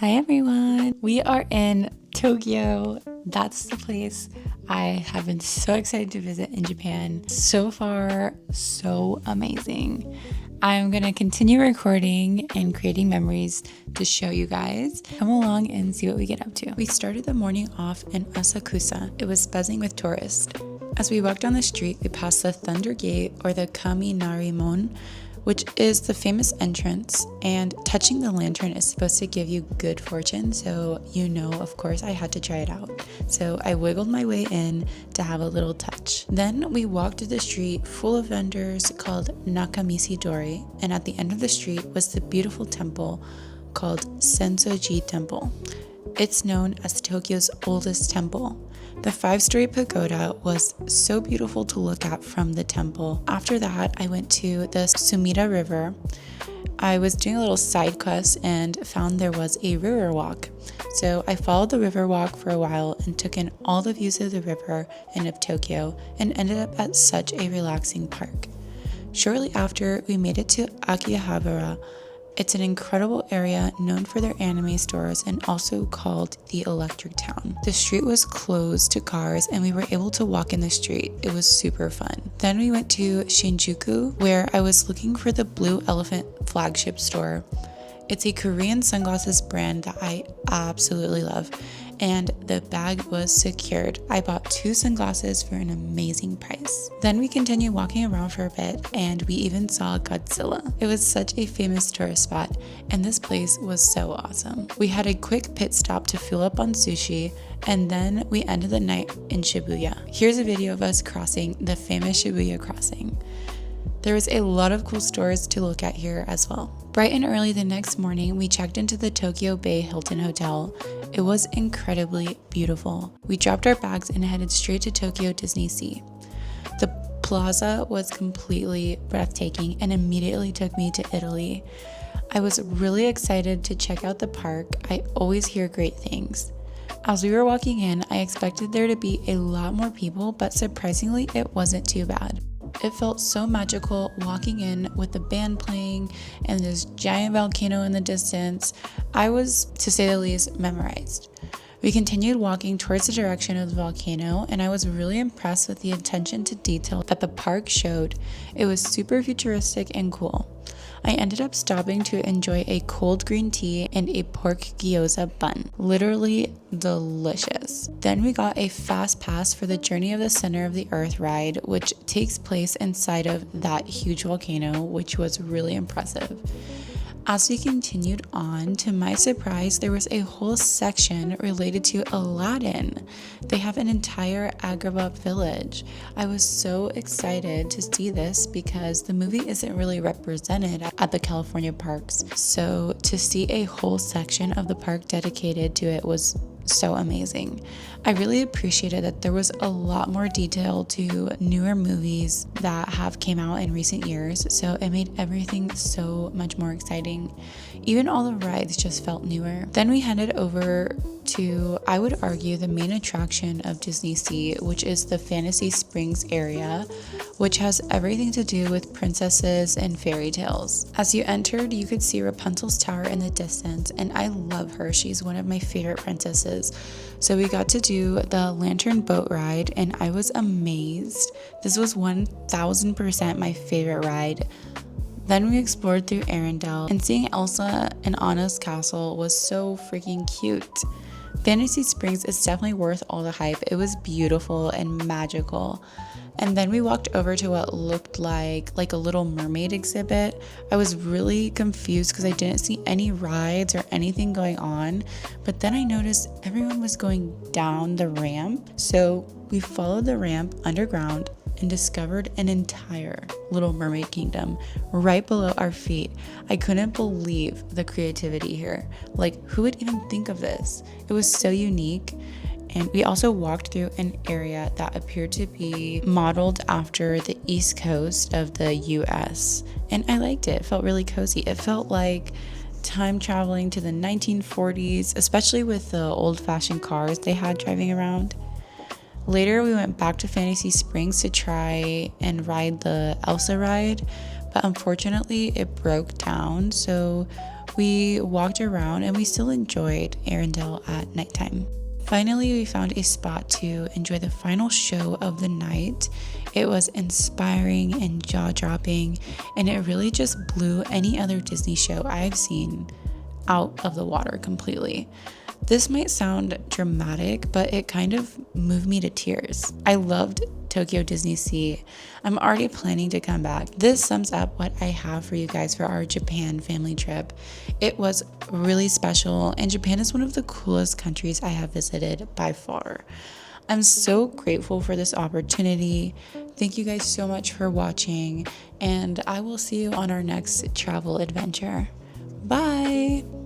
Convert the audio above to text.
Hi everyone! We are in Tokyo. That's the place I have been so excited to visit in Japan. So far, so amazing. I'm gonna continue recording and creating memories to show you guys. Come along and see what we get up to. We started the morning off in Asakusa. It was buzzing with tourists. As we walked down the street, we passed the Thunder Gate, or the Kaminarimon, which is the famous entrance, and touching the lantern is supposed to give you good fortune, so you know, of course, I had to try it out. So I wiggled my way in to have a little touch. Then we walked to the street full of vendors called Nakamichi Dori, and at the end of the street was the beautiful temple called Sensoji Temple. It's known as Tokyo's oldest temple. The 5-story pagoda was so beautiful to look at from the temple. After that, I went to the Sumida River. I was doing a little side quest and found there was a river walk. So I followed the river walk for a while and took in all the views of the river and of Tokyo, and ended up at such a relaxing park. Shortly after, we made it to Akihabara. It's an incredible area known for their anime stores and also called the Electric Town. The street was closed to cars and we were able to walk in the street. It was super fun. Then we went to Shinjuku, where I was looking for the Blue Elephant flagship store. It's a Korean sunglasses brand that I absolutely love, and the bag was secured. I bought 2 sunglasses for an amazing price. Then we continued walking around for a bit, and we even saw Godzilla. It was such a famous tourist spot, and this place was so awesome. We had a quick pit stop to fill up on sushi, and then we ended the night in Shibuya. Here's a video of us crossing the famous Shibuya crossing. There was a lot of cool stores to look at here as well. Bright and early the next morning, we checked into the Tokyo Bay Hilton Hotel. It was incredibly beautiful. We dropped our bags and headed straight to Tokyo DisneySea. The plaza was completely breathtaking and immediately took me to Italy. I was really excited to check out the park. I always hear great things. As we were walking in, I expected there to be a lot more people, but surprisingly, it wasn't too bad. It felt so magical walking in with the band playing and this giant volcano in the distance. I was, to say the least, memorized. We continued walking towards the direction of the volcano, and I was really impressed with the attention to detail that the park showed. It was super futuristic and cool. I ended up stopping to enjoy a cold green tea and a pork gyoza bun. Literally delicious. Then we got a fast pass for the Journey of the Center of the Earth ride, which takes place inside of that huge volcano, which was really impressive. As we continued on, to my surprise, there was a whole section related to Aladdin. They have an entire Agrabah village. I was so excited to see this because the movie isn't really represented at the California parks. So to see a whole section of the park dedicated to it was so amazing. I really appreciated that there was a lot more detail to newer movies that have came out in recent years, so it made everything so much more exciting. Even all the rides just felt newer. Then we headed over to, I would argue, the main attraction of DisneySea, which is the Fantasy Springs area, which has everything to do with princesses and fairy tales. As you entered, you could see Rapunzel's tower in the distance, and I love her. She's one of my favorite princesses. So we got to do the lantern boat ride, and I was amazed. This was 1000% my favorite ride. Then we explored through Arendelle, and seeing Elsa and Anna's castle was so freaking cute. Fantasy Springs is definitely worth all the hype. It was beautiful and magical. And then we walked over to what looked like a Little Mermaid exhibit. I was really confused because I didn't see any rides or anything going on, but then I noticed everyone was going down the ramp. So we followed the ramp underground and discovered an entire Little Mermaid kingdom right below our feet. I couldn't believe the creativity here. Like, who would even think of this? It was so unique. And we also walked through an area that appeared to be modeled after the East Coast of the US. And I liked it. It felt really cozy. It felt like time traveling to the 1940s, especially with the old-fashioned cars they had driving around. Later, we went back to Fantasy Springs to try and ride the Elsa ride, but unfortunately it broke down, so We walked around and we still enjoyed Arendelle at nighttime. Finally, we found a spot to enjoy the final show of the night. It was inspiring and jaw-dropping, and it really just blew any other Disney show I've seen out of the water completely. This might sound dramatic, but it kind of moved me to tears. I loved Tokyo DisneySea. I'm already planning to come back. This sums up what I have for you guys for our Japan family trip. It was really special, and Japan is one of the coolest countries I have visited by far. I'm so grateful for this opportunity. Thank you guys so much for watching, and I will see you on our next travel adventure. Bye!